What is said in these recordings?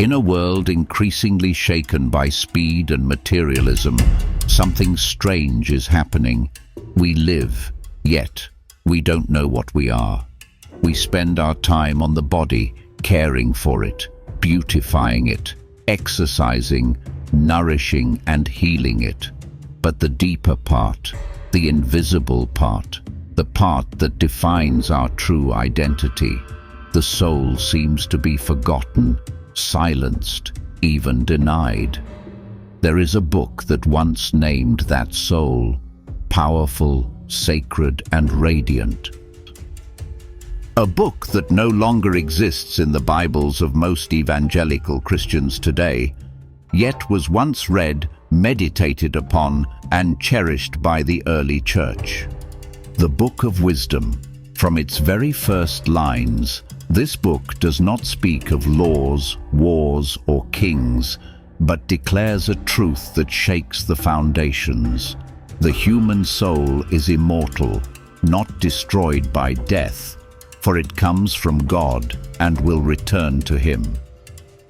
In a world increasingly shaken by speed and materialism, something strange is happening. We live, yet we don't know what we are. We spend our time on the body, caring for it, beautifying it, exercising, nourishing and healing it. But the deeper part, the invisible part, the part that defines our true identity, the soul seems to be forgotten, silenced, even denied. There is a book that once named that soul, powerful, sacred and radiant. A book that no longer exists in the Bibles of most evangelical Christians today, yet was once read, meditated upon, and cherished by the early church. The Book of Wisdom. From its very first lines, this book does not speak of laws, wars, or kings, but declares a truth that shakes the foundations. The human soul is immortal, not destroyed by death, for it comes from God and will return to Him.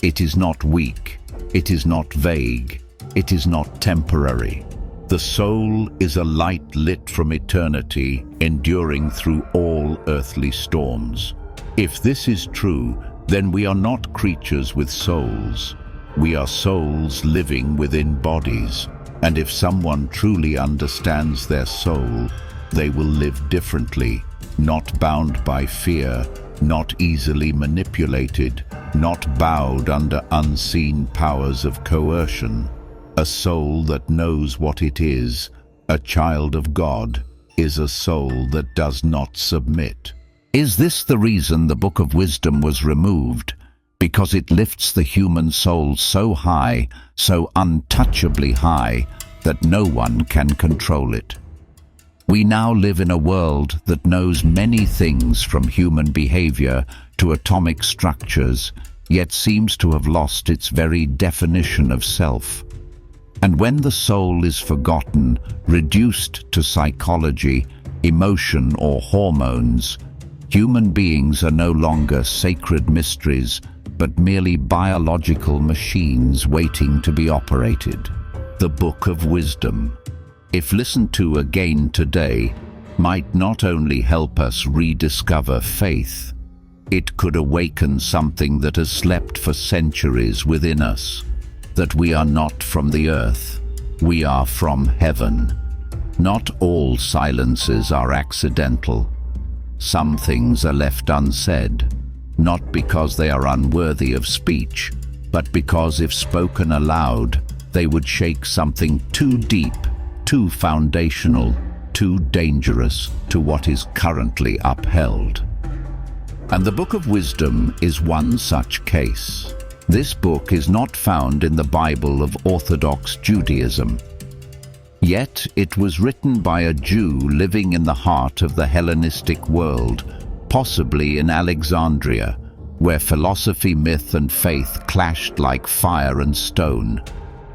It is not weak, it is not vague, it is not temporary. The soul is a light lit from eternity, enduring through all earthly storms. If this is true, then we are not creatures with souls. We are souls living within bodies. And if someone truly understands their soul, they will live differently, not bound by fear, not easily manipulated, not bowed under unseen powers of coercion. A soul that knows what it is, a child of God, is a soul that does not submit. Is this the reason the Book of Wisdom was removed? Because it lifts the human soul so high, so untouchably high, that no one can control it. We now live in a world that knows many things from human behavior to atomic structures, yet seems to have lost its very definition of self. And when the soul is forgotten, reduced to psychology, emotion or hormones, human beings are no longer sacred mysteries, but merely biological machines waiting to be operated. The Book of Wisdom, if listened to again today, might not only help us rediscover faith, it could awaken something that has slept for centuries within us, that we are not from the earth, we are from heaven. Not all silences are accidental. Some things are left unsaid, not because they are unworthy of speech, but because if spoken aloud, they would shake something too deep, too foundational, too dangerous to what is currently upheld. And the Book of Wisdom is one such case. This book is not found in the Bible of Orthodox Judaism. Yet it was written by a Jew living in the heart of the Hellenistic world, possibly in Alexandria, where philosophy, myth and faith clashed like fire and stone.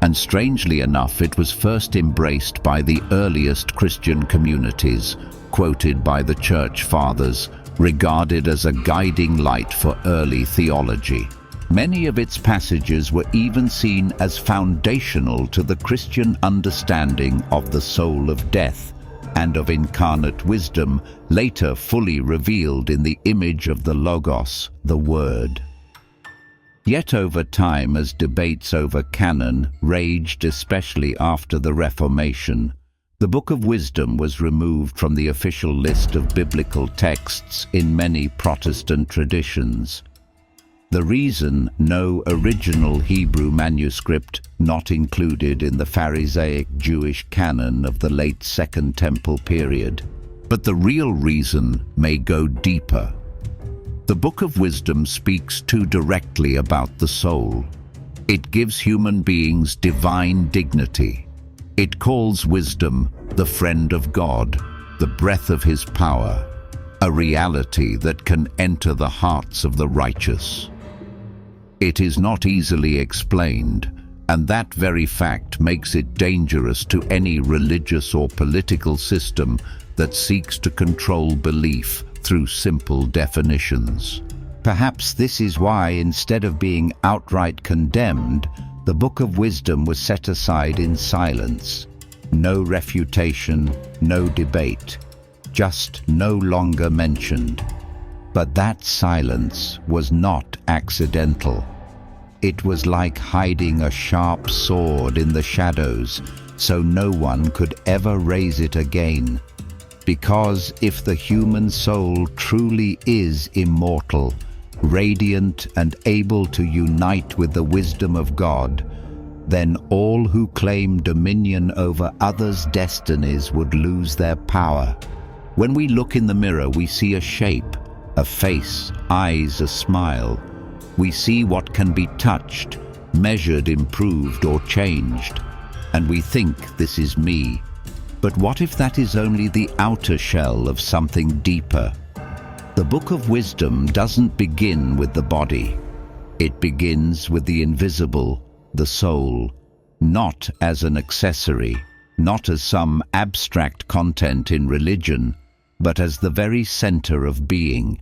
And strangely enough, it was first embraced by the earliest Christian communities, quoted by the Church Fathers, regarded as a guiding light for early theology. Many of its passages were even seen as foundational to the Christian understanding of the soul of death and of incarnate wisdom, later fully revealed in the image of the Logos, the Word. Yet over time, as debates over canon raged, especially after the Reformation, the Book of Wisdom was removed from the official list of biblical texts in many Protestant traditions. The reason: no original Hebrew manuscript, not included in the Pharisaic Jewish canon of the late Second Temple period. But the real reason may go deeper. The Book of Wisdom speaks too directly about the soul. It gives human beings divine dignity. It calls wisdom the friend of God, the breath of His power, a reality that can enter the hearts of the righteous. It is not easily explained, and that very fact makes it dangerous to any religious or political system that seeks to control belief through simple definitions. Perhaps this is why, instead of being outright condemned, the Book of Wisdom was set aside in silence. No refutation, no debate, just no longer mentioned. But that silence was not accidental. It was like hiding a sharp sword in the shadows, so no one could ever raise it again. Because if the human soul truly is immortal, radiant and able to unite with the wisdom of God, then all who claim dominion over others' destinies would lose their power. When we look in the mirror, we see a shape, a face, eyes, a smile. We see what can be touched, measured, improved, or changed, and we think this is me. But what if that is only the outer shell of something deeper? The Book of Wisdom doesn't begin with the body. It begins with the invisible, the soul, not as an accessory, not as some abstract content in religion, but as the very center of being,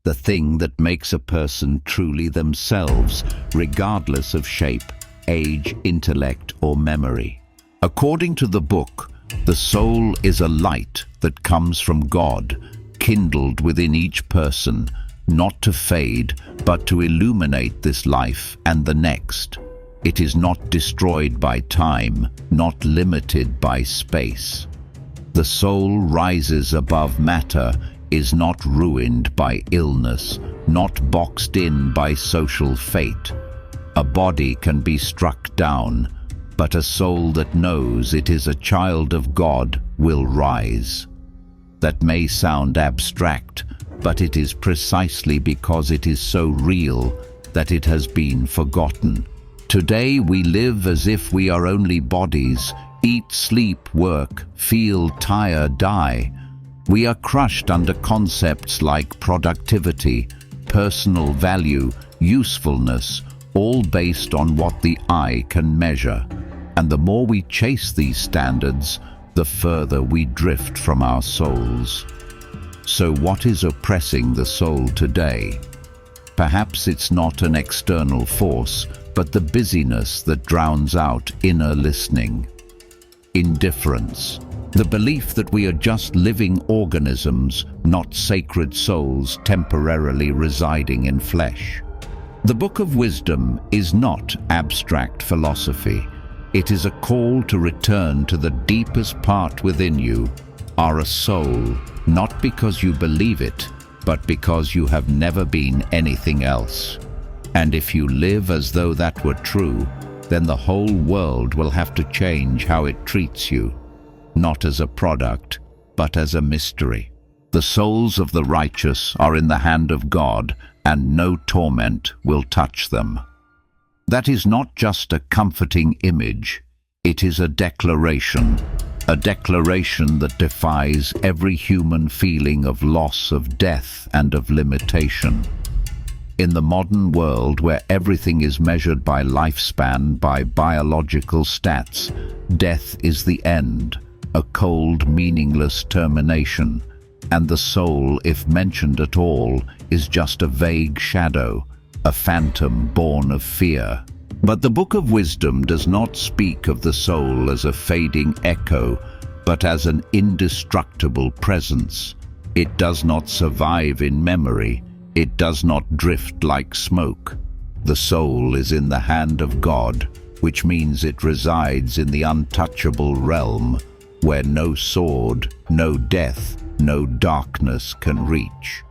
the thing that makes a person truly themselves, regardless of shape, age, intellect, or memory. According to the book, the soul is a light that comes from God, kindled within each person, not to fade, but to illuminate this life and the next. It is not destroyed by time, not limited by space. The soul rises above matter, is not ruined by illness, not boxed in by social fate. A body can be struck down, but a soul that knows it is a child of God will rise. That may sound abstract, but it is precisely because it is so real that it has been forgotten. Today we live as if we are only bodies, eat, sleep, work, feel, tire, die. We are crushed under concepts like productivity, personal value, usefulness, all based on what the eye can measure. And the more we chase these standards, the further we drift from our souls. So what is oppressing the soul today? Perhaps it's not an external force, but the busyness that drowns out inner listening. Indifference. The belief that we are just living organisms, not sacred souls temporarily residing in flesh. The Book of Wisdom is not abstract philosophy. It is a call to return to the deepest part within you, are a soul, not because you believe it, but because you have never been anything else. And if you live as though that were true, then the whole world will have to change how it treats you, not as a product, but as a mystery. The souls of the righteous are in the hand of God, and no torment will touch them. That is not just a comforting image, it is a declaration that defies every human feeling of loss, of death, and of limitation. In the modern world where everything is measured by lifespan, by biological stats, death is the end, a cold, meaningless termination, and the soul, if mentioned at all, is just a vague shadow, a phantom born of fear. But the Book of Wisdom does not speak of the soul as a fading echo, but as an indestructible presence. It does not survive in memory. It does not drift like smoke. The soul is in the hand of God, which means it resides in the untouchable realm, where no sword, no death, no darkness can reach.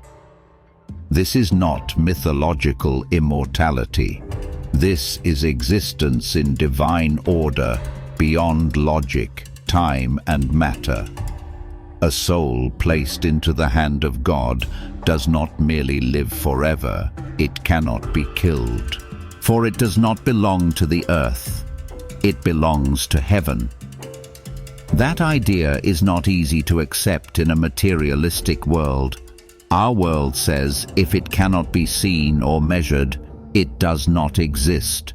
This is not mythological immortality. This is existence in divine order, beyond logic, time, and matter. A soul placed into the hand of God does not merely live forever, it cannot be killed. For it does not belong to the earth, it belongs to heaven. That idea is not easy to accept in a materialistic world. Our world says if it cannot be seen or measured, it does not exist.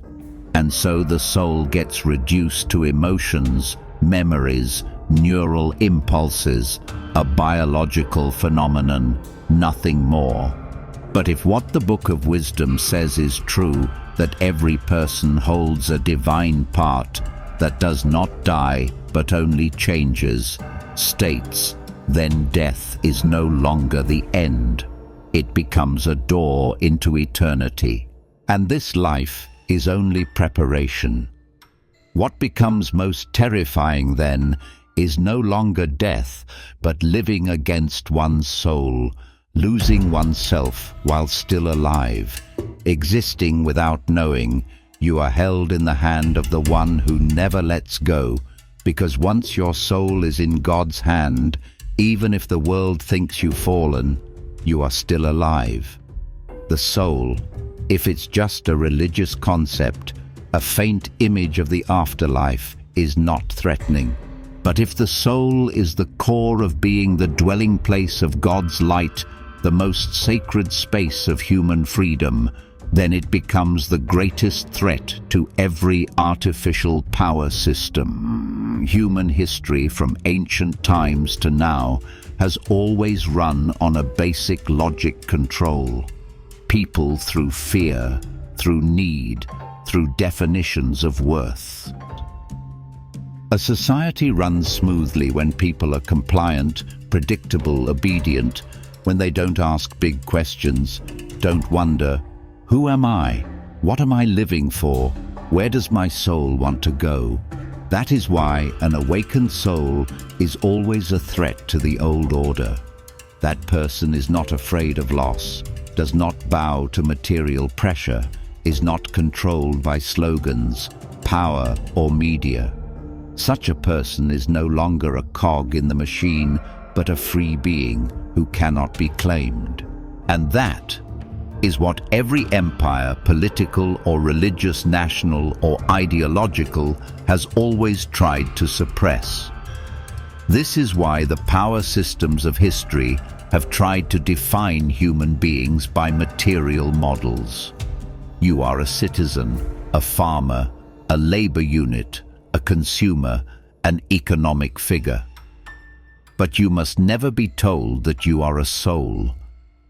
And so the soul gets reduced to emotions, memories, neural impulses, a biological phenomenon, nothing more. But if what the Book of Wisdom says is true, that every person holds a divine part that does not die but only changes, states, then death is no longer the end. It becomes a door into eternity. And this life is only preparation. What becomes most terrifying then is no longer death, but living against one's soul, losing oneself while still alive, existing without knowing. You are held in the hand of the one who never lets go, because once your soul is in God's hand, even if the world thinks you've fallen, you are still alive. The soul, if it's just a religious concept, a faint image of the afterlife, is not threatening. But if the soul is the core of being, the dwelling place of God's light, the most sacred space of human freedom, then it becomes the greatest threat to every artificial power system. Human history from ancient times to now has always run on a basic logic control. People through fear, through need, through definitions of worth. A society runs smoothly when people are compliant, predictable, obedient, when they don't ask big questions, don't wonder, who am I? What am I living for? Where does my soul want to go? That is why an awakened soul is always a threat to the old order. That person is not afraid of loss, does not bow to material pressure, is not controlled by slogans, power, or media. Such a person is no longer a cog in the machine, but a free being who cannot be claimed. And that is what every empire, political or religious, national or ideological, has always tried to suppress. This is why the power systems of history have tried to define human beings by material models. You are a citizen, a farmer, a labor unit, a consumer, an economic figure. But you must never be told that you are a soul,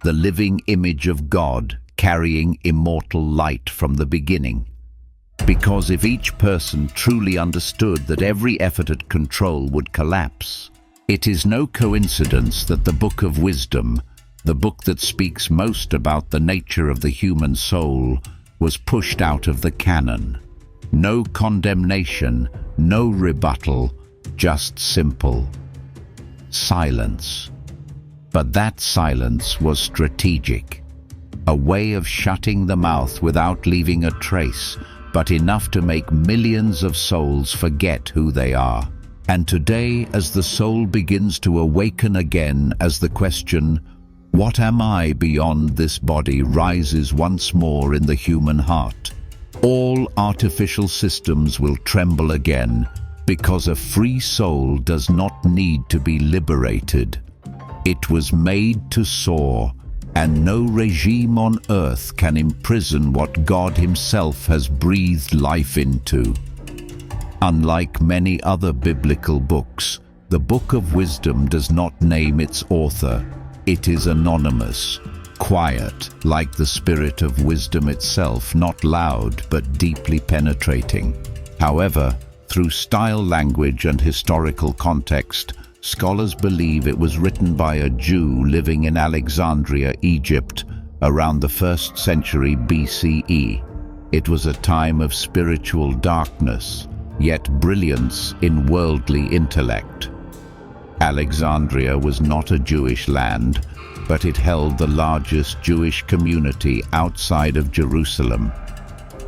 the living image of God carrying immortal light from the beginning. Because if each person truly understood that every effort at control would collapse, it is no coincidence that the Book of Wisdom, the book that speaks most about the nature of the human soul, was pushed out of the canon. No condemnation, no rebuttal, just simple silence. But that silence was strategic, a way of shutting the mouth without leaving a trace, but enough to make millions of souls forget who they are. And today, as the soul begins to awaken again, as the question, "What am I beyond this body?" rises once more in the human heart, all artificial systems will tremble again, because a free soul does not need to be liberated. It was made to soar, and no regime on earth can imprison what God Himself has breathed life into. Unlike many other biblical books, the Book of Wisdom does not name its author. It is anonymous, quiet, like the spirit of wisdom itself, not loud but deeply penetrating. However, through style, language, and historical context, scholars believe it was written by a Jew living in Alexandria, Egypt, around the 1st century BCE. It was a time of spiritual darkness, yet brilliance in worldly intellect. Alexandria was not a Jewish land, but it held the largest Jewish community outside of Jerusalem.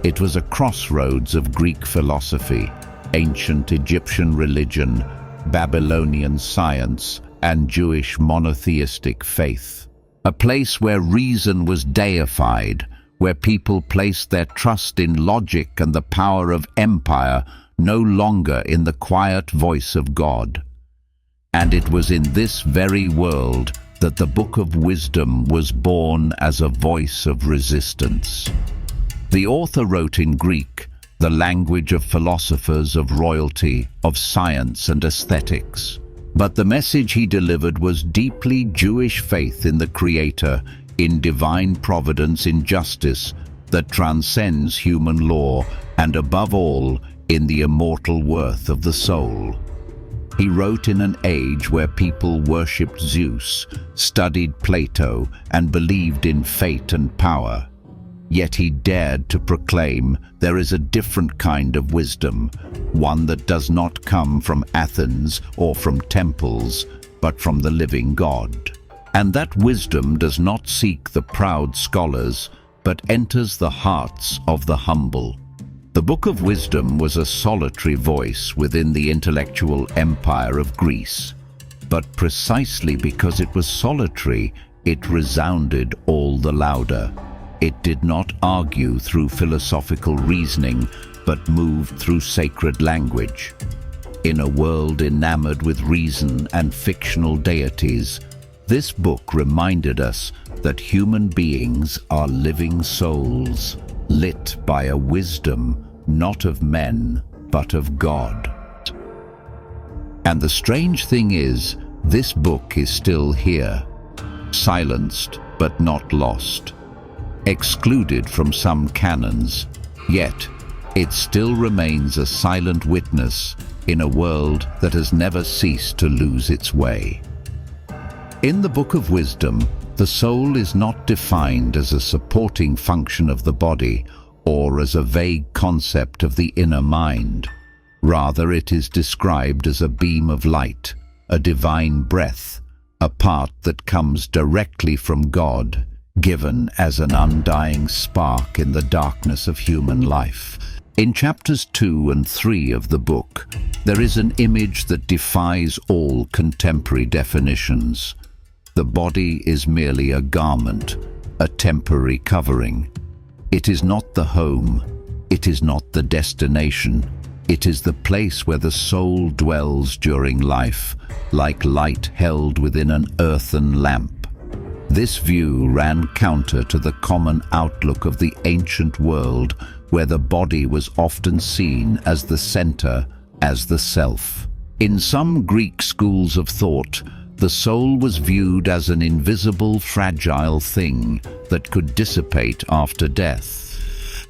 It was a crossroads of Greek philosophy, ancient Egyptian religion, Babylonian science, and Jewish monotheistic faith. A place where reason was deified, where people placed their trust in logic and the power of empire, no longer in the quiet voice of God. And it was in this very world that the Book of Wisdom was born as a voice of resistance. The author wrote in Greek, the language of philosophers, of royalty, of science and aesthetics. But the message he delivered was deeply Jewish faith in the Creator, in divine providence in justice that transcends human law, and above all, in the immortal worth of the soul. He wrote in an age where people worshipped Zeus, studied Plato, and believed in fate and power. Yet he dared to proclaim there is a different kind of wisdom, one that does not come from Athens or from temples, but from the living God. And that wisdom does not seek the proud scholars, but enters the hearts of the humble. The Book of Wisdom was a solitary voice within the intellectual empire of Greece. But precisely because it was solitary, it resounded all the louder. It did not argue through philosophical reasoning, but moved through sacred language. In a world enamored with reason and fictional deities, this book reminded us that human beings are living souls, lit by a wisdom not of men, but of God. And the strange thing is, this book is still here, silenced but not lost, excluded from some canons, yet it still remains a silent witness in a world that has never ceased to lose its way. In the Book of Wisdom, the soul is not defined as a supporting function of the body or as a vague concept of the inner mind. Rather, it is described as a beam of light, a divine breath, a part that comes directly from God, given as an undying spark in the darkness of human life. In chapters 2 and 3 of the book, there is an image that defies all contemporary definitions. The body is merely a garment, a temporary covering. It is not the home, it is not the destination, it is the place where the soul dwells during life, like light held within an earthen lamp. This view ran counter to the common outlook of the ancient world, where the body was often seen as the center, as the self. In some Greek schools of thought, the soul was viewed as an invisible, fragile thing that could dissipate after death.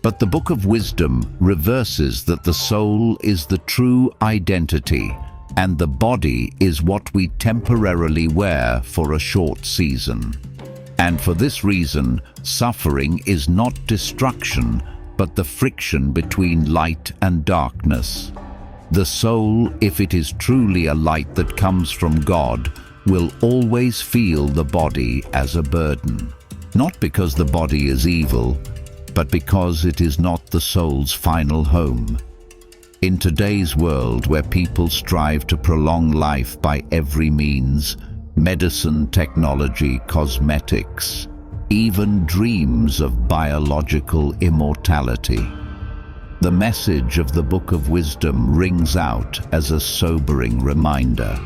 But the Book of Wisdom reverses that the soul is the true identity, and the body is what we temporarily wear for a short season. And for this reason, suffering is not destruction, but the friction between light and darkness. The soul, if it is truly a light that comes from God, will always feel the body as a burden. Not because the body is evil, but because it is not the soul's final home. In today's world, where people strive to prolong life by every means, medicine, technology, cosmetics, even dreams of biological immortality, the message of the Book of Wisdom rings out as a sobering reminder.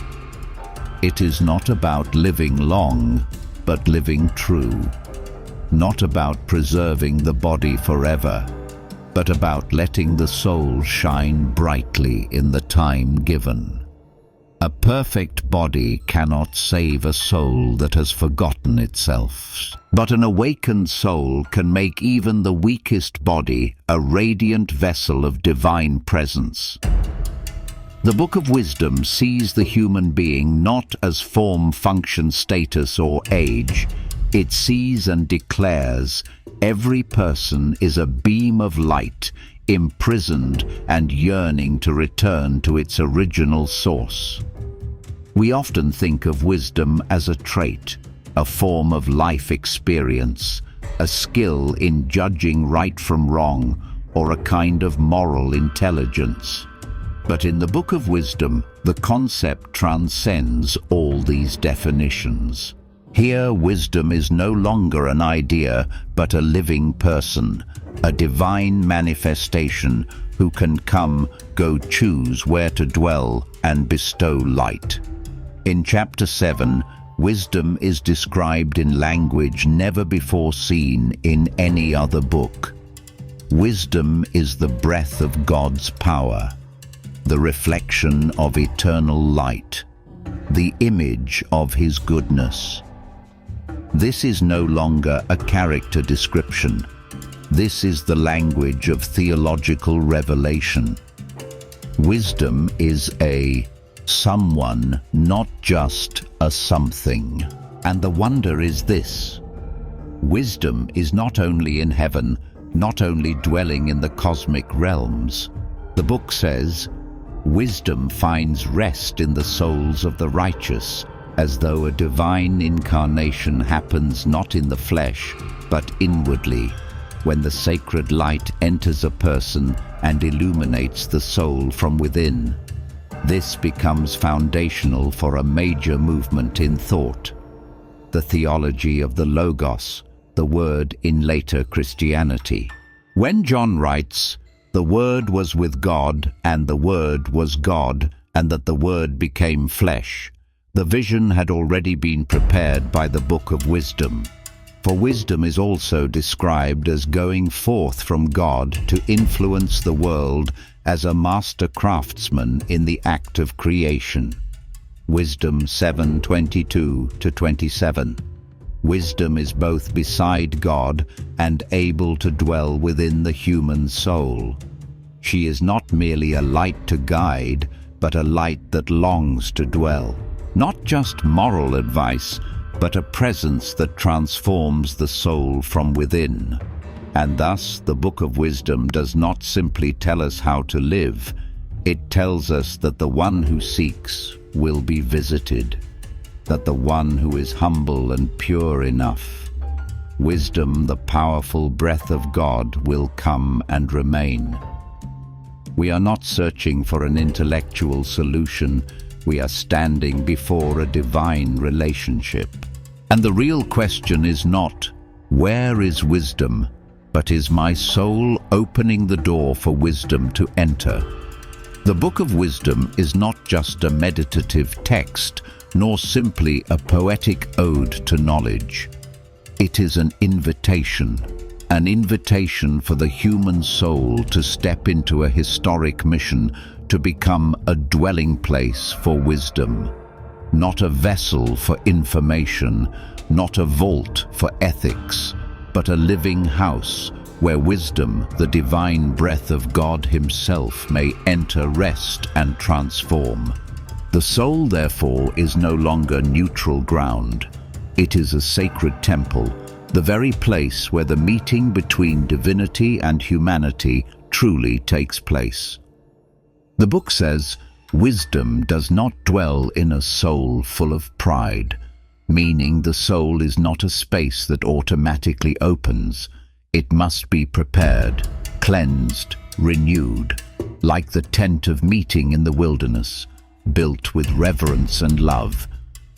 It is not about living long, but living true. Not about preserving the body forever, but about letting the soul shine brightly in the time given. A perfect body cannot save a soul that has forgotten itself, but an awakened soul can make even the weakest body a radiant vessel of divine presence. The Book of Wisdom sees the human being not as form, function, status, or age. It sees and declares every person is a beam of light, imprisoned and yearning to return to its original source. We often think of wisdom as a trait, a form of life experience, a skill in judging right from wrong, or a kind of moral intelligence. But in the Book of Wisdom, the concept transcends all these definitions. Here, wisdom is no longer an idea, but a living person, a divine manifestation who can come, go choose where to dwell, and bestow light. In chapter 7, wisdom is described in language never before seen in any other book. Wisdom is the breath of God's power, the reflection of eternal light, the image of His goodness. This is no longer a character description. This is the language of theological revelation. Wisdom is a someone, not just a something. And the wonder is this: wisdom is not only in heaven, not only dwelling in the cosmic realms. The book says, wisdom finds rest in the souls of the righteous, as though a divine incarnation happens not in the flesh, but inwardly, when the sacred light enters a person and illuminates the soul from within. This becomes foundational for a major movement in thought, the theology of the Logos, the Word in later Christianity. When John writes, "The Word was with God, and the Word was God, and that the Word became flesh," the vision had already been prepared by the Book of Wisdom. For wisdom is also described as going forth from God to influence the world as a master craftsman in the act of creation. Wisdom 7:22-27. Wisdom is both beside God and able to dwell within the human soul. She is not merely a light to guide, but a light that longs to dwell. Not just moral advice, but a presence that transforms the soul from within. And thus, the Book of Wisdom does not simply tell us how to live, it tells us that the one who seeks will be visited, that the one who is humble and pure enough, wisdom, the powerful breath of God, will come and remain. We are not searching for an intellectual solution, we are standing before a divine relationship. And the real question is not, where is wisdom, but is my soul opening the door for wisdom to enter? The Book of Wisdom is not just a meditative text, nor simply a poetic ode to knowledge. It is an invitation for the human soul to step into a historic mission to become a dwelling place for wisdom. Not a vessel for information, not a vault for ethics, but a living house where wisdom, the divine breath of God Himself, may enter, rest, and transform. The soul, therefore, is no longer neutral ground. It is a sacred temple, the very place where the meeting between divinity and humanity truly takes place. The book says, wisdom does not dwell in a soul full of pride, meaning the soul is not a space that automatically opens. It must be prepared, cleansed, renewed, like the tent of meeting in the wilderness, built with reverence and love.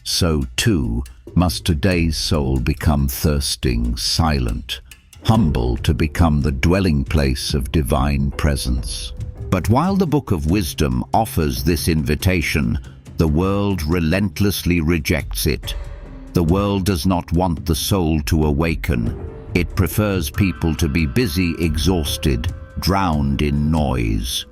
So too must today's soul become thirsting, silent, humble to become the dwelling place of divine presence. But while the Book of Wisdom offers this invitation, the world relentlessly rejects it. The world does not want the soul to awaken. It prefers people to be busy, exhausted, drowned in noise.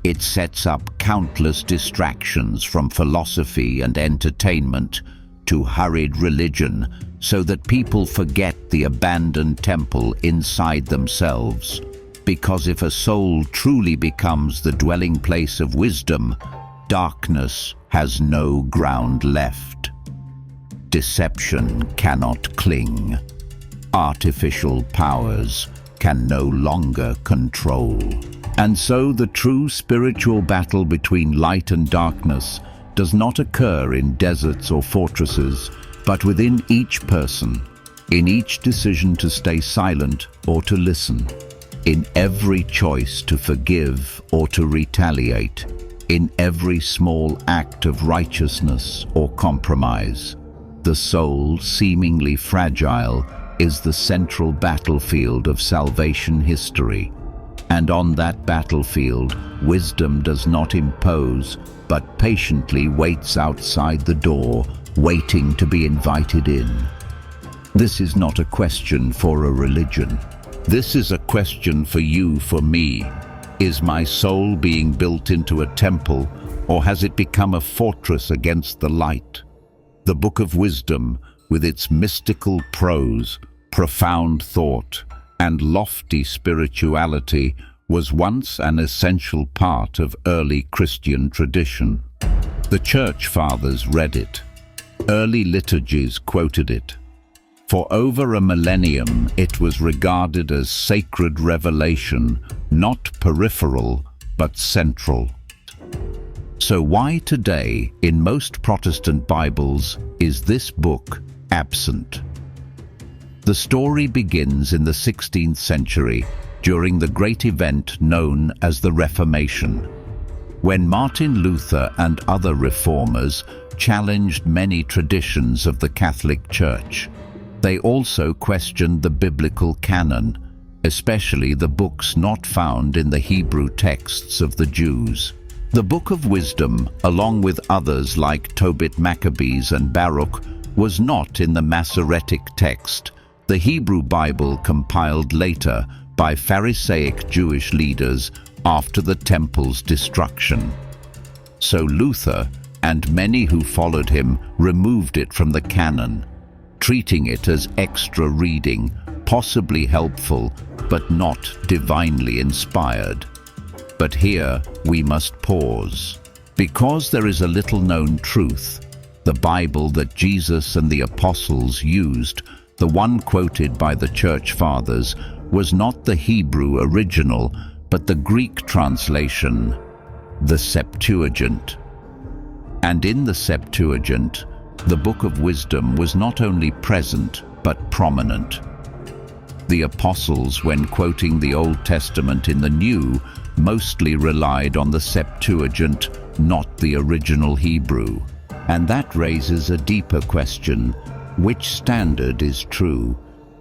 It sets up countless distractions from philosophy and entertainment to hurried religion so that people forget the abandoned temple inside themselves. Because if a soul truly becomes the dwelling place of wisdom, darkness has no ground left. Deception cannot cling. Artificial powers can no longer control. And so the true spiritual battle between light and darkness does not occur in deserts or fortresses, but within each person, in each decision to stay silent or to listen, in every choice to forgive or to retaliate, in every small act of righteousness or compromise. The soul, seemingly fragile, is the central battlefield of salvation history. And on that battlefield, wisdom does not impose, but patiently waits outside the door, waiting to be invited in. This is not a question for a religion. This is a question for you, for me. Is my soul being built into a temple, or has it become a fortress against the light? The Book of Wisdom, with its mystical prose, profound thought, and lofty spirituality, was once an essential part of early Christian tradition. The Church Fathers read it. Early liturgies quoted it. For over a millennium, it was regarded as sacred revelation, not peripheral, but central. So why today, in most Protestant Bibles, is this book absent? The story begins in the 16th century, during the great event known as the Reformation, when Martin Luther and other reformers challenged many traditions of the Catholic Church. They also questioned the biblical canon, especially the books not found in the Hebrew texts of the Jews. The Book of Wisdom, along with others like Tobit Maccabees and Baruch, was not in the Masoretic text, the Hebrew Bible compiled later by Pharisaic Jewish leaders after the temple's destruction. So Luther, and many who followed him, removed it from the canon, treating it as extra reading, possibly helpful, but not divinely inspired. But here we must pause, because there is a little-known truth. The Bible that Jesus and the apostles used, the one quoted by the Church Fathers, was not the Hebrew original, but the Greek translation, the Septuagint. And in the Septuagint, the Book of Wisdom was not only present, but prominent. The apostles, when quoting the Old Testament in the New, mostly relied on the Septuagint, not the original Hebrew. And that raises a deeper question: which standard is true?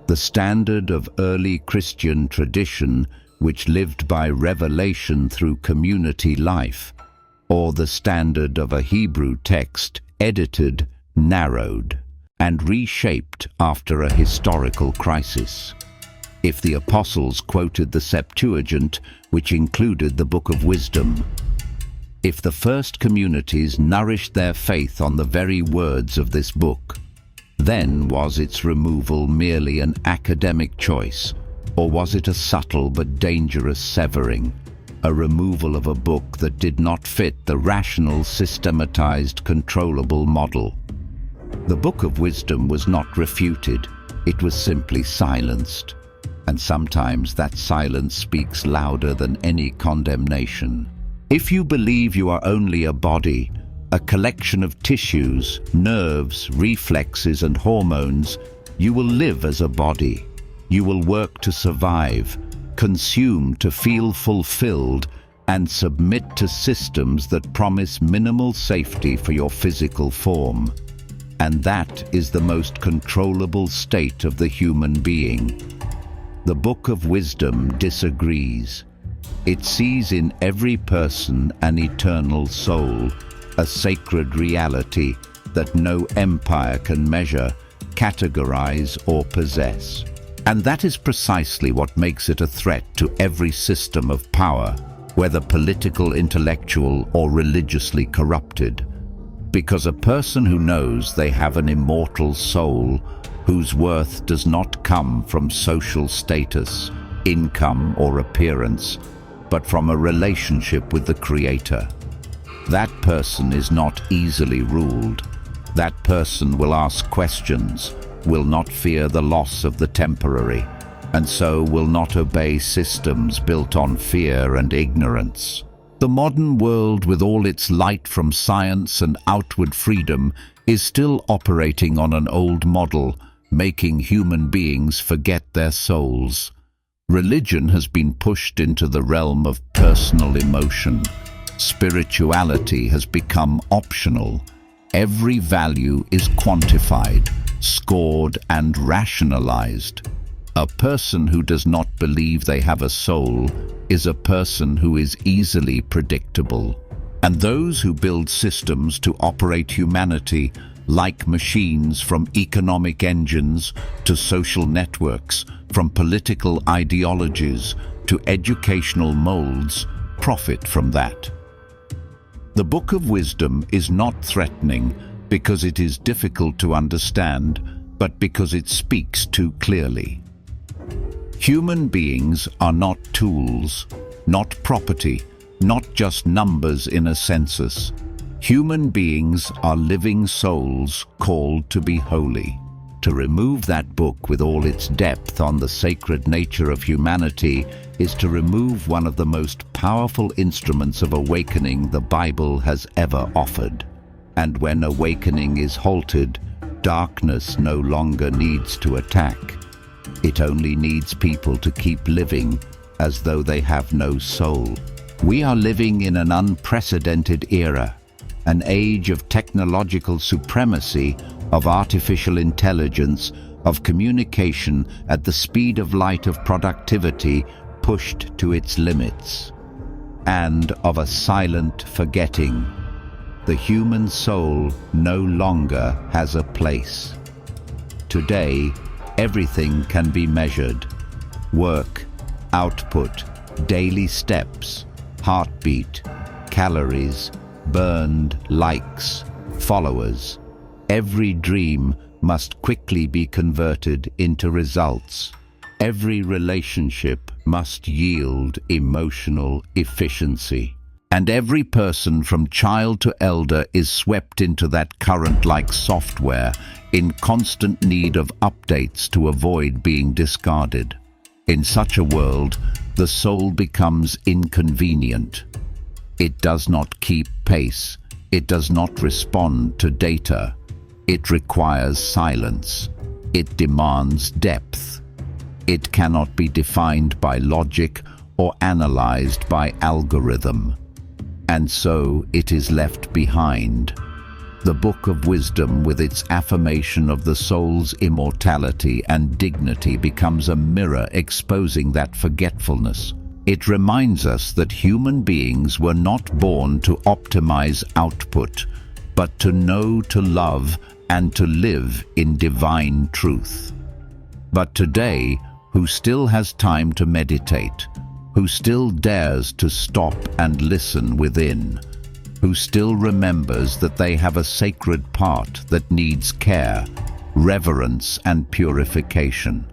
The standard of early Christian tradition, which lived by revelation through community life, or the standard of a Hebrew text edited, narrowed, and reshaped after a historical crisis? If the apostles quoted the Septuagint, which included the Book of Wisdom, if the first communities nourished their faith on the very words of this book, then was its removal merely an academic choice, or was it a subtle but dangerous severing, a removal of a book that did not fit the rational, systematized, controllable model? The Book of Wisdom was not refuted, it was simply silenced. And sometimes that silence speaks louder than any condemnation. If you believe you are only a body, a collection of tissues, nerves, reflexes, and hormones, you will live as a body. You will work to survive, consume to feel fulfilled, and submit to systems that promise minimal safety for your physical form. And that is the most controllable state of the human being. The Book of Wisdom disagrees. It sees in every person an eternal soul, a sacred reality that no empire can measure, categorize, or possess. And that is precisely what makes it a threat to every system of power, whether political, intellectual, or religiously corrupted. Because a person who knows they have an immortal soul, whose worth does not come from social status, income, or appearance, but from a relationship with the Creator, that person is not easily ruled. That person will ask questions, will not fear the loss of the temporary, and so will not obey systems built on fear and ignorance. The modern world, with all its light from science and outward freedom, is still operating on an old model, making human beings forget their souls. Religion has been pushed into the realm of personal emotion. Spirituality has become optional. Every value is quantified, scored, and rationalized. A person who does not believe they have a soul is a person who is easily predictable. And those who build systems to operate humanity, like machines, from economic engines to social networks, from political ideologies to educational molds, profit from that. The Book of Wisdom is not threatening because it is difficult to understand, but because it speaks too clearly. Human beings are not tools, not property, not just numbers in a census. Human beings are living souls called to be holy. To remove that book with all its depth on the sacred nature of humanity is to remove one of the most powerful instruments of awakening the Bible has ever offered. And when awakening is halted, darkness no longer needs to attack. It only needs people to keep living as though they have no soul. We are living in an unprecedented era, an age of technological supremacy, of artificial intelligence, of communication at the speed of light, of productivity pushed to its limits, and of a silent forgetting. The human soul no longer has a place. Today, everything can be measured. Work, output, daily steps, heartbeat, calories, burned likes, followers. Every dream must quickly be converted into results. Every relationship must yield emotional efficiency. And every person from child to elder is swept into that current like software, in constant need of updates to avoid being discarded. In such a world, the soul becomes inconvenient. It does not keep pace. It does not respond to data. It requires silence. It demands depth. It cannot be defined by logic or analyzed by algorithm. And so it is left behind. The Book of Wisdom, with its affirmation of the soul's immortality and dignity, becomes a mirror exposing that forgetfulness. It reminds us that human beings were not born to optimize output, but to know, to love, and to live in divine truth. But today, who still has time to meditate, who still dares to stop and listen within, who still remembers that they have a sacred part that needs care, reverence, and purification?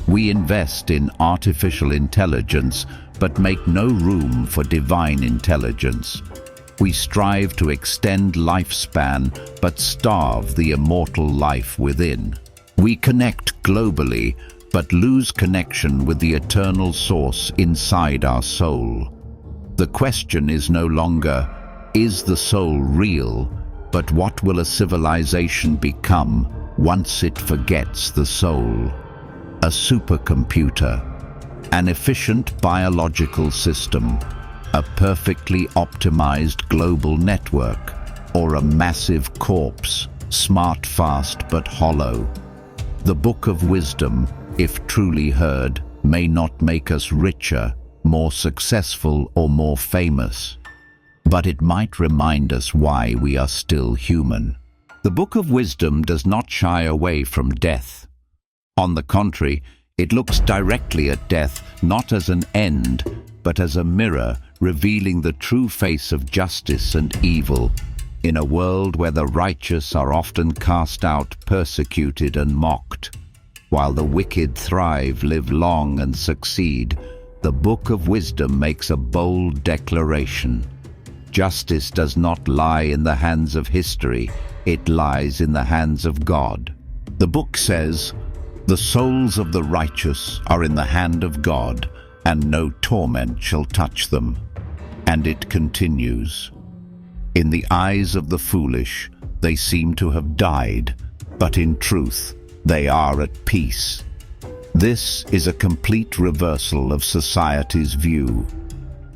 We invest in artificial intelligence, but make no room for divine intelligence. We strive to extend lifespan, but starve the immortal life within. We connect globally, but lose connection with the eternal source inside our soul. The question is no longer, is the soul real, but what will a civilization become once it forgets the soul? A supercomputer, an efficient biological system, a perfectly optimized global network, or a massive corpse, smart, fast, but hollow. The Book of Wisdom, if truly heard, may not make us richer, more successful, or more famous, but it might remind us why we are still human. The Book of Wisdom does not shy away from death. On the contrary, it looks directly at death not as an end, but as a mirror revealing the true face of justice and evil. In a world where the righteous are often cast out, persecuted, and mocked, while the wicked thrive, live long, and succeed, the Book of Wisdom makes a bold declaration. Justice does not lie in the hands of history, it lies in the hands of God. The book says, "The souls of the righteous are in the hand of God, and no torment shall touch them." And it continues, "In the eyes of the foolish, they seem to have died, but in truth, they are at peace." This is a complete reversal of society's view.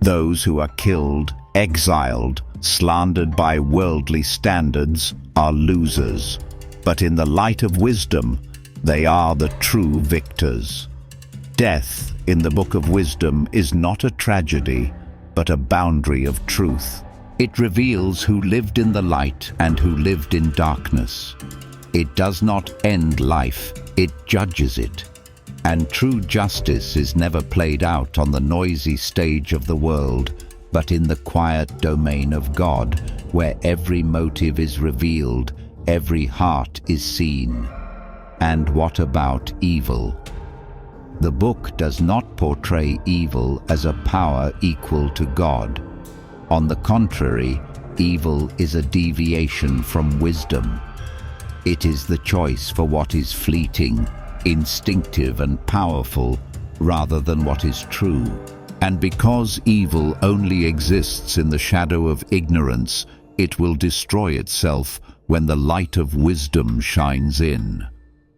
Those who are killed, exiled, slandered by worldly standards are losers, but in the light of wisdom, they are the true victors. Death in the Book of Wisdom is not a tragedy, but a boundary of truth. It reveals who lived in the light and who lived in darkness. It does not end life, it judges it. And true justice is never played out on the noisy stage of the world, but in the quiet domain of God, where every motive is revealed, every heart is seen. And what about evil? The book does not portray evil as a power equal to God. On the contrary, evil is a deviation from wisdom. It is the choice for what is fleeting, instinctive and powerful, rather than what is true. And because evil only exists in the shadow of ignorance, it will destroy itself when the light of wisdom shines in.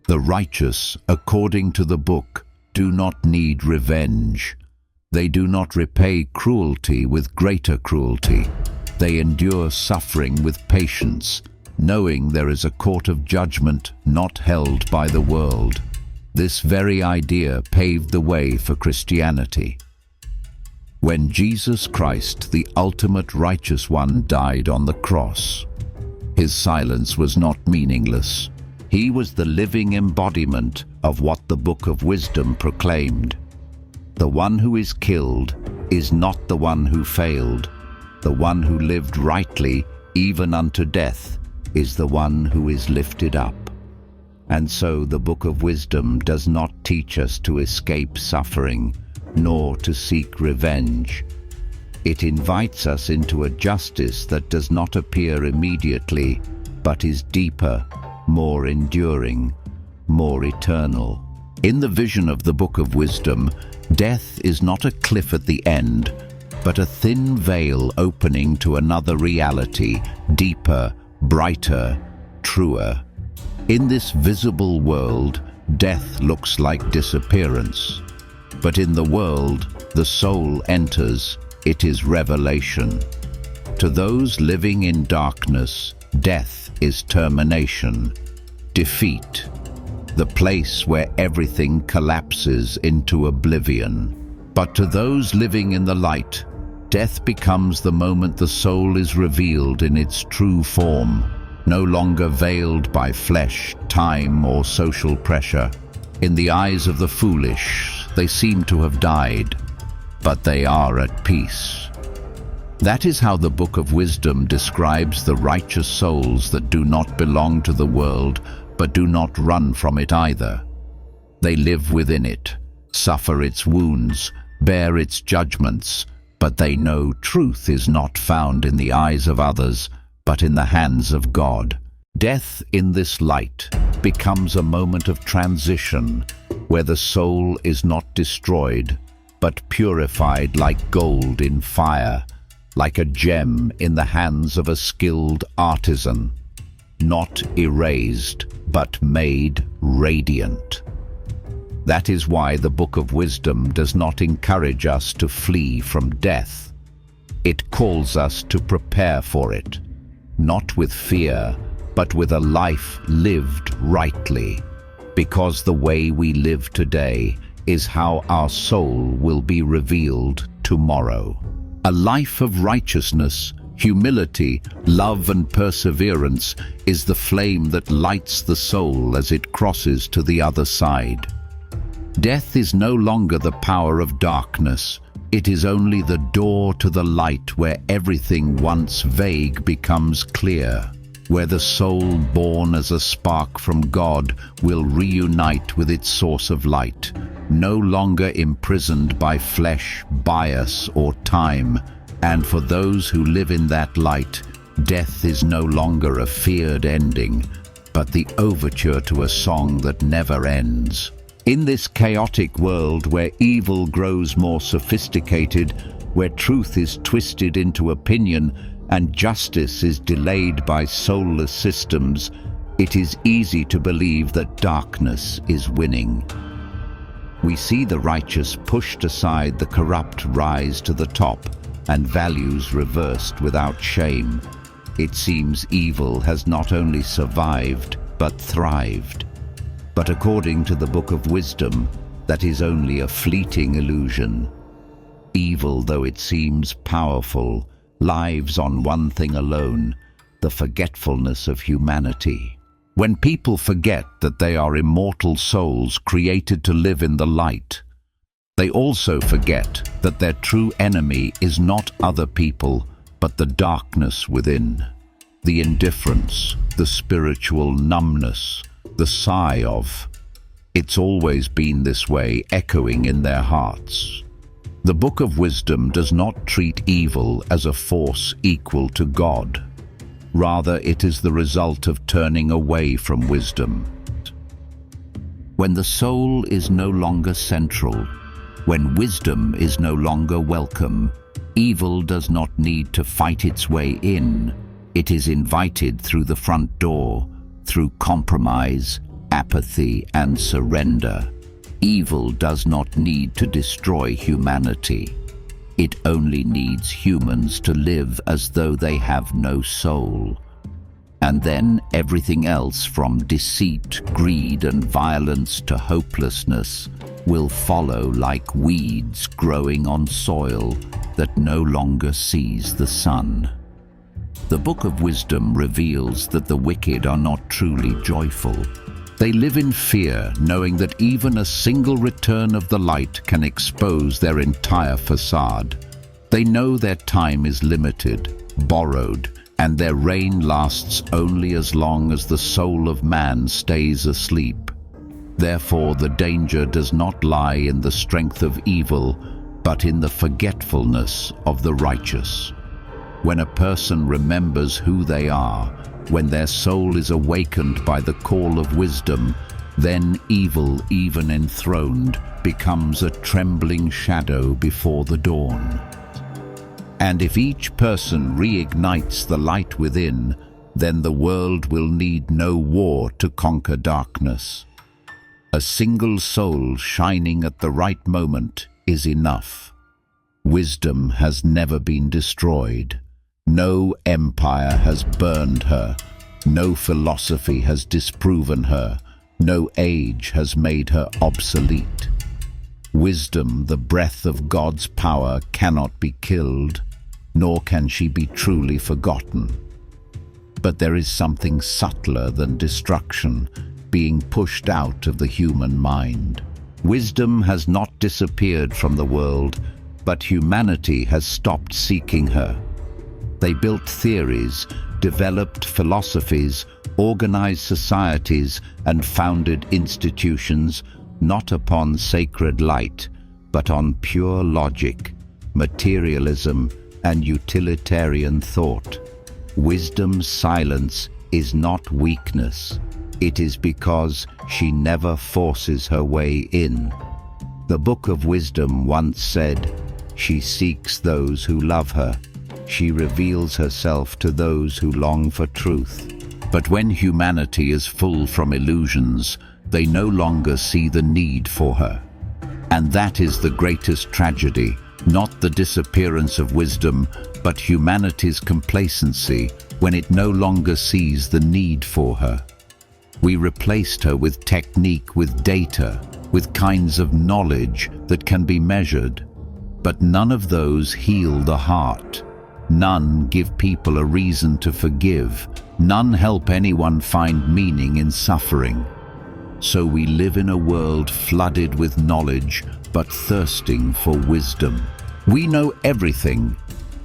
The righteous, according to the book, do not need revenge. They do not repay cruelty with greater cruelty. They endure suffering with patience, knowing there is a court of judgment not held by the world. This very idea paved the way for Christianity. When Jesus Christ, the ultimate righteous one, died on the cross, his silence was not meaningless. He was the living embodiment of what the Book of Wisdom proclaimed. The one who is killed is not the one who failed. The one who lived rightly, even unto death, is the one who is lifted up. And so the Book of Wisdom does not teach us to escape suffering, nor to seek revenge. It invites us into a justice that does not appear immediately, but is deeper, more enduring, more eternal. In the vision of the Book of Wisdom, death is not a cliff at the end, but a thin veil opening to another reality, deeper, brighter, truer. In this visible world, death looks like disappearance. But in the world, the soul enters, it is revelation. To those living in darkness, death is termination, defeat, the place where everything collapses into oblivion. But to those living in the light, death becomes the moment the soul is revealed in its true form, no longer veiled by flesh, time, or social pressure. In the eyes of the foolish, they seem to have died, but they are at peace. That is how the Book of Wisdom describes the righteous souls that do not belong to the world, but do not run from it either. They live within it, suffer its wounds, bear its judgments, but they know truth is not found in the eyes of others, but in the hands of God. Death in this light becomes a moment of transition, where the soul is not destroyed, but purified like gold in fire, like a gem in the hands of a skilled artisan, not erased, but made radiant. That is why the Book of Wisdom does not encourage us to flee from death. It calls us to prepare for it, not with fear, but with a life lived rightly, because the way we live today is how our soul will be revealed tomorrow. A life of righteousness, humility, love and perseverance is the flame that lights the soul as it crosses to the other side. Death is no longer the power of darkness. It is only the door to the light where everything once vague becomes clear, where the soul born as a spark from God will reunite with its source of light, no longer imprisoned by flesh, bias, or time. And for those who live in that light, death is no longer a feared ending, but the overture to a song that never ends. In this chaotic world where evil grows more sophisticated, where truth is twisted into opinion and justice is delayed by soulless systems, it is easy to believe that darkness is winning. We see the righteous pushed aside, the corrupt rise to the top, and values reversed without shame. It seems evil has not only survived, but thrived. But according to the Book of Wisdom, that is only a fleeting illusion. Evil, though it seems powerful, lives on one thing alone, the forgetfulness of humanity. When people forget that they are immortal souls created to live in the light, they also forget that their true enemy is not other people, but the darkness within, the indifference, the spiritual numbness, the sigh of, "It's always been this way," echoing in their hearts. The Book of Wisdom does not treat evil as a force equal to God. Rather, it is the result of turning away from wisdom. When the soul is no longer central, when wisdom is no longer welcome, evil does not need to fight its way in. It is invited through the front door, through compromise, apathy, and surrender. Evil does not need to destroy humanity. It only needs humans to live as though they have no soul. And then everything else, from deceit, greed, and violence to hopelessness, will follow like weeds growing on soil that no longer sees the sun. The Book of Wisdom reveals that the wicked are not truly joyful. They live in fear, knowing that even a single return of the light can expose their entire facade. They know their time is limited, borrowed, and their reign lasts only as long as the soul of man stays asleep. Therefore, the danger does not lie in the strength of evil, but in the forgetfulness of the righteous. When a person remembers who they are, when their soul is awakened by the call of wisdom, then evil, even enthroned, becomes a trembling shadow before the dawn. And if each person reignites the light within, then the world will need no war to conquer darkness. A single soul shining at the right moment is enough. Wisdom has never been destroyed. No empire has burned her. No philosophy has disproven her. No age has made her obsolete. Wisdom, the breath of God's power, cannot be killed, nor can she be truly forgotten. But there is something subtler than destruction being pushed out of the human mind. Wisdom has not disappeared from the world, but humanity has stopped seeking her. They built theories, developed philosophies, organized societies, and founded institutions, not upon sacred light, but on pure logic, materialism, and utilitarian thought. Wisdom's silence is not weakness. It is because she never forces her way in. The Book of Wisdom once said, "She seeks those who love her. She reveals herself to those who long for truth." But when humanity is full from illusions, they no longer see the need for her. And that is the greatest tragedy, not the disappearance of wisdom, but humanity's complacency when it no longer sees the need for her. We replaced her with technique, with data, with kinds of knowledge that can be measured. But none of those heal the heart. None give people a reason to forgive. None help anyone find meaning in suffering. So we live in a world flooded with knowledge, but thirsting for wisdom. We know everything,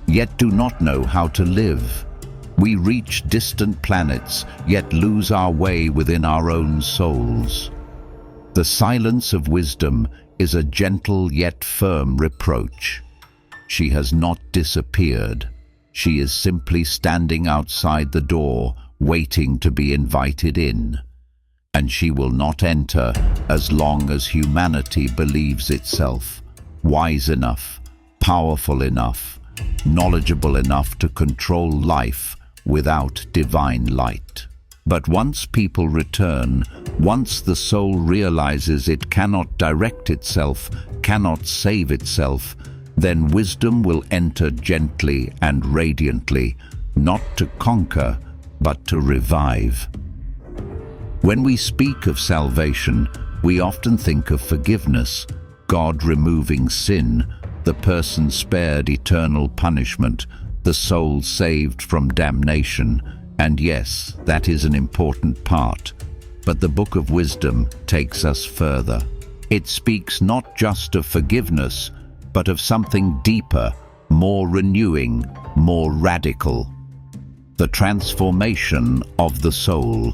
yet do not know how to live. We reach distant planets, yet lose our way within our own souls. The silence of wisdom is a gentle yet firm reproach. She has not disappeared. She is simply standing outside the door, waiting to be invited in. And she will not enter as long as humanity believes itself wise enough, powerful enough, knowledgeable enough to control life without divine light. But once people return, once the soul realizes it cannot direct itself, cannot save itself, then wisdom will enter gently and radiantly, not to conquer, but to revive. When we speak of salvation, we often think of forgiveness, God removing sin, the person spared eternal punishment, the soul saved from damnation. And yes, that is an important part. But the Book of Wisdom takes us further. It speaks not just of forgiveness, but of something deeper, more renewing, more radical. The transformation of the soul.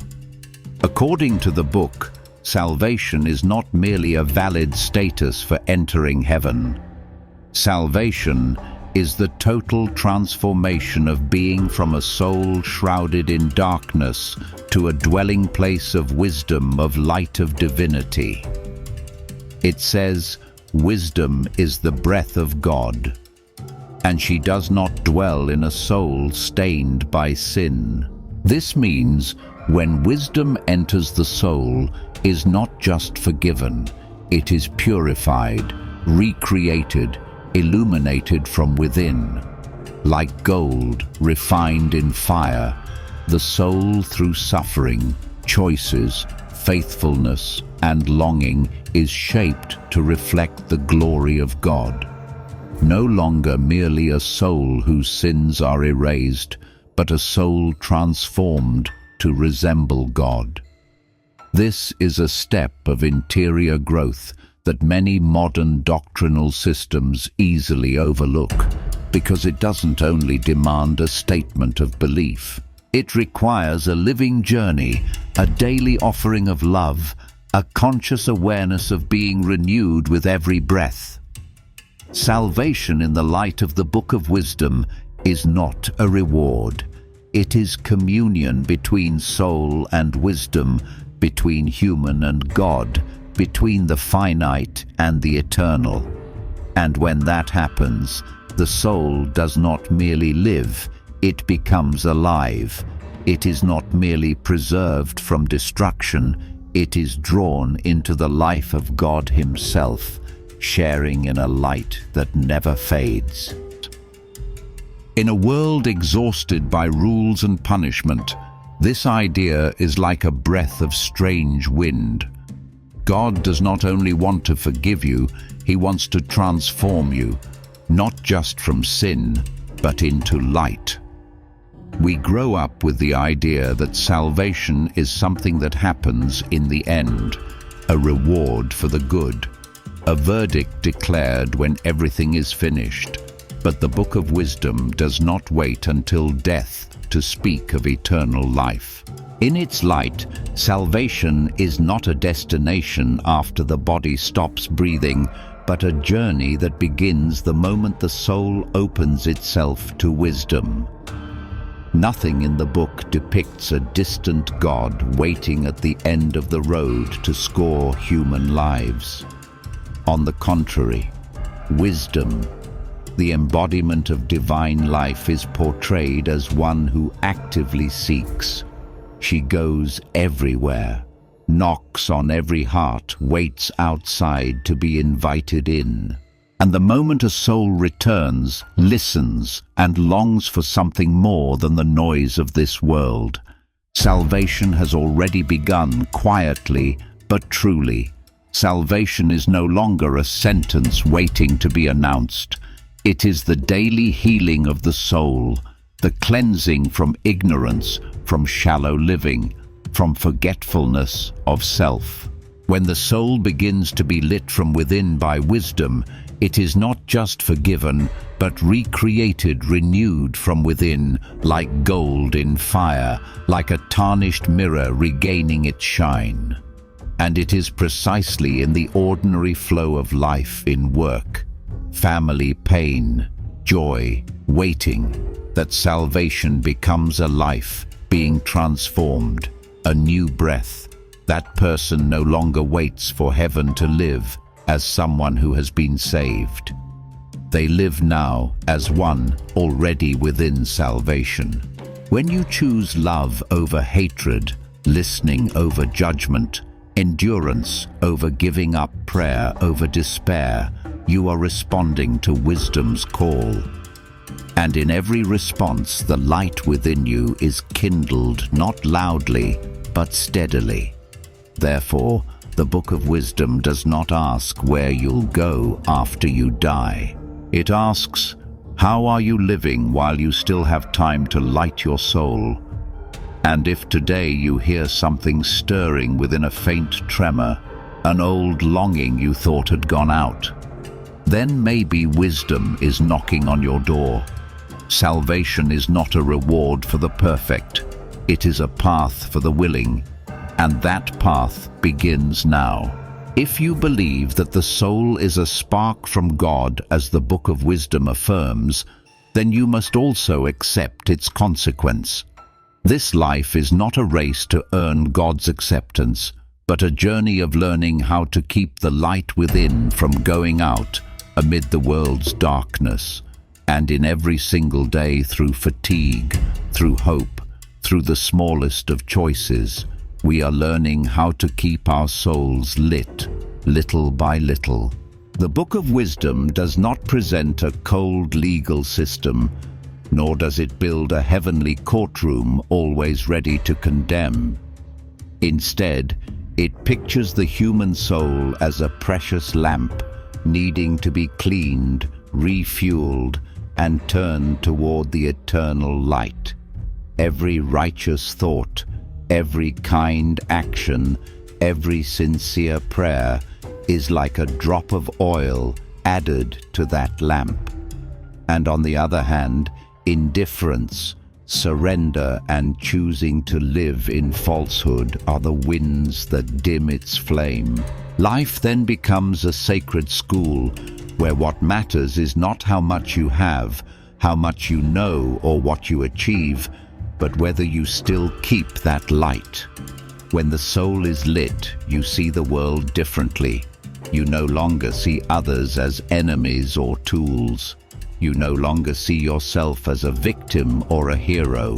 According to the book, salvation is not merely a valid status for entering heaven. Salvation is the total transformation of being from a soul shrouded in darkness to a dwelling place of wisdom, of light of divinity. It says, "Wisdom is the breath of God, and she does not dwell in a soul stained by sin." This means when wisdom enters the soul, is not just forgiven, it is purified, recreated, illuminated from within. Like gold refined in fire, the soul through suffering, choices, faithfulness, and longing is shaped to reflect the glory of God. No longer merely a soul whose sins are erased, but a soul transformed to resemble God. This is a step of interior growth that many modern doctrinal systems easily overlook, because it doesn't only demand a statement of belief. It requires a living journey, a daily offering of love, a conscious awareness of being renewed with every breath. Salvation in the light of the Book of Wisdom is not a reward. It is communion between soul and wisdom, between human and God, between the finite and the eternal. And when that happens, the soul does not merely live, it becomes alive. It is not merely preserved from destruction, it is drawn into the life of God Himself, sharing in a light that never fades. In a world exhausted by rules and punishment, this idea is like a breath of strange wind. God does not only want to forgive you, He wants to transform you, not just from sin, but into light. We grow up with the idea that salvation is something that happens in the end, a reward for the good, a verdict declared when everything is finished. But the Book of Wisdom does not wait until death to speak of eternal life. In its light, salvation is not a destination after the body stops breathing, but a journey that begins the moment the soul opens itself to wisdom. Nothing in the book depicts a distant God waiting at the end of the road to score human lives. On the contrary, wisdom, the embodiment of divine life, is portrayed as one who actively seeks. She goes everywhere, knocks on every heart, waits outside to be invited in. And the moment a soul returns, listens, and longs for something more than the noise of this world, salvation has already begun, quietly but truly. Salvation is no longer a sentence waiting to be announced. It is the daily healing of the soul, the cleansing from ignorance, from shallow living, from forgetfulness of self. When the soul begins to be lit from within by wisdom, it is not just forgiven, but recreated, renewed from within, like gold in fire, like a tarnished mirror regaining its shine. And it is precisely in the ordinary flow of life, in work, family, pain, joy, waiting, that salvation becomes a life being transformed, a new breath. That person no longer waits for heaven to live as someone who has been saved. They live now as one already within salvation. When you choose love over hatred, listening over judgment, endurance over giving up, prayer over despair, you are responding to wisdom's call. And in every response, the light within you is kindled not loudly, but steadily. Therefore, the Book of Wisdom does not ask where you'll go after you die. It asks, how are you living while you still have time to light your soul? And if today you hear something stirring within, a faint tremor, an old longing you thought had gone out, then maybe wisdom is knocking on your door. Salvation is not a reward for the perfect. It is a path for the willing, and that path begins now. If you believe that the soul is a spark from God, as the Book of Wisdom affirms, then you must also accept its consequence. This life is not a race to earn God's acceptance, but a journey of learning how to keep the light within from going out amid the world's darkness. And in every single day, through fatigue, through hope, through the smallest of choices, we are learning how to keep our souls lit, little by little. The Book of Wisdom does not present a cold legal system, nor does it build a heavenly courtroom always ready to condemn. Instead, it pictures the human soul as a precious lamp, needing to be cleaned, refueled, and turned toward the eternal light. Every righteous thought, every kind action, every sincere prayer is like a drop of oil added to that lamp. And on the other hand, indifference, surrender, and choosing to live in falsehood are the winds that dim its flame. Life then becomes a sacred school where what matters is not how much you have, how much you know, or what you achieve, but whether you still keep that light. When the soul is lit, you see the world differently. You no longer see others as enemies or tools. You no longer see yourself as a victim or a hero.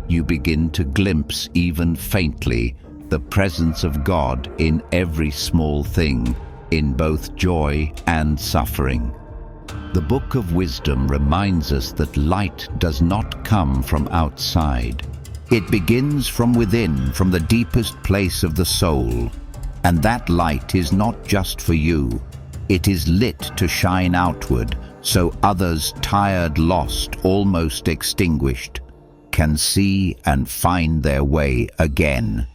You begin to glimpse, even faintly, the presence of God in every small thing, in both joy and suffering. The Book of Wisdom reminds us that light does not come from outside. It begins from within, from the deepest place of the soul. And that light is not just for you. It is lit to shine outward, so others, tired, lost, almost extinguished, can see and find their way again.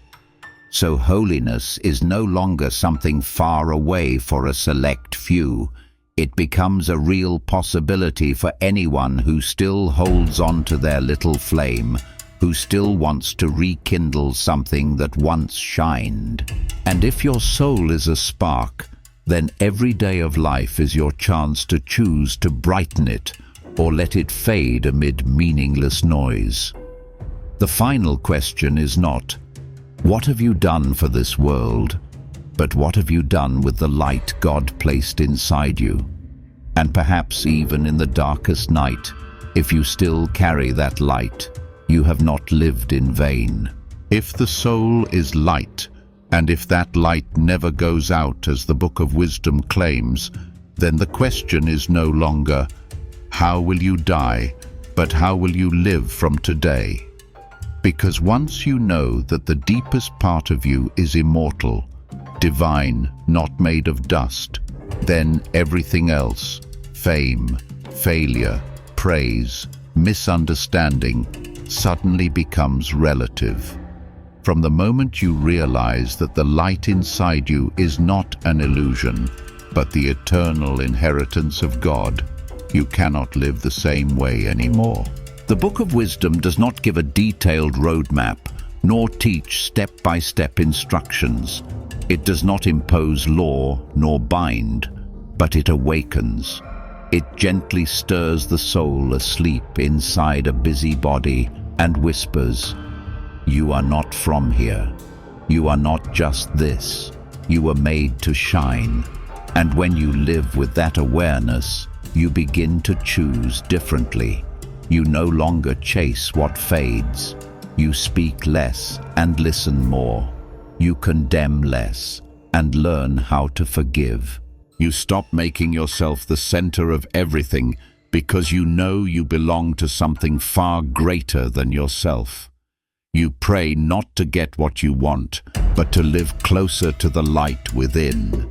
So holiness is no longer something far away for a select few. It becomes a real possibility for anyone who still holds on to their little flame, who still wants to rekindle something that once shined. And if your soul is a spark, then every day of life is your chance to choose to brighten it or let it fade amid meaningless noise. The final question is not, what have you done for this world? But what have you done with the light God placed inside you? And perhaps even in the darkest night, if you still carry that light, you have not lived in vain. If the soul is light, and if that light never goes out as the Book of Wisdom claims, then the question is no longer, how will you die, but how will you live from today? Because once you know that the deepest part of you is immortal, divine, not made of dust, then everything else, fame, failure, praise, misunderstanding, suddenly becomes relative. From the moment you realize that the light inside you is not an illusion, but the eternal inheritance of God, you cannot live the same way anymore. The Book of Wisdom does not give a detailed roadmap, nor teach step-by-step instructions. It does not impose law nor bind, but it awakens. It gently stirs the soul asleep inside a busy body and whispers, "You are not from here. You are not just this. You were made to shine." And when you live with that awareness, you begin to choose differently. You no longer chase what fades. You speak less and listen more. You condemn less and learn how to forgive. You stop making yourself the center of everything because you know you belong to something far greater than yourself. You pray not to get what you want, but to live closer to the light within.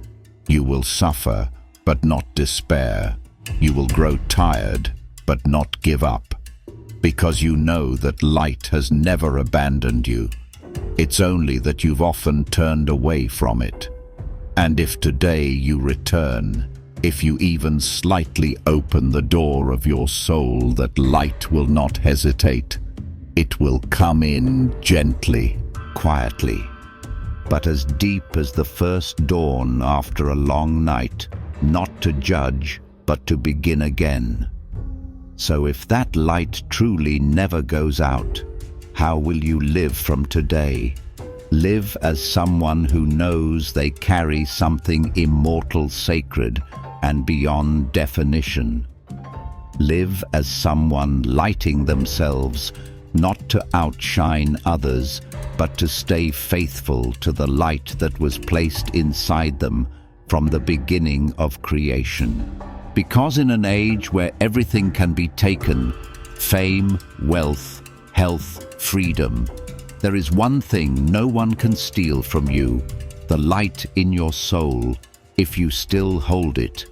You will suffer, but not despair. You will grow tired, but not give up, because you know that light has never abandoned you. It's only that you've often turned away from it. And if today you return, if you even slightly open the door of your soul, that light will not hesitate. It will come in gently, quietly, but as deep as the first dawn after a long night, not to judge, but to begin again. So if that light truly never goes out, how will you live from today? Live as someone who knows they carry something immortal, sacred, and beyond definition. Live as someone lighting themselves, not to outshine others, but to stay faithful to the light that was placed inside them from the beginning of creation. Because in an age where everything can be taken, fame, wealth, health, freedom, there is one thing no one can steal from you, the light in your soul, if you still hold it.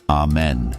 Amen.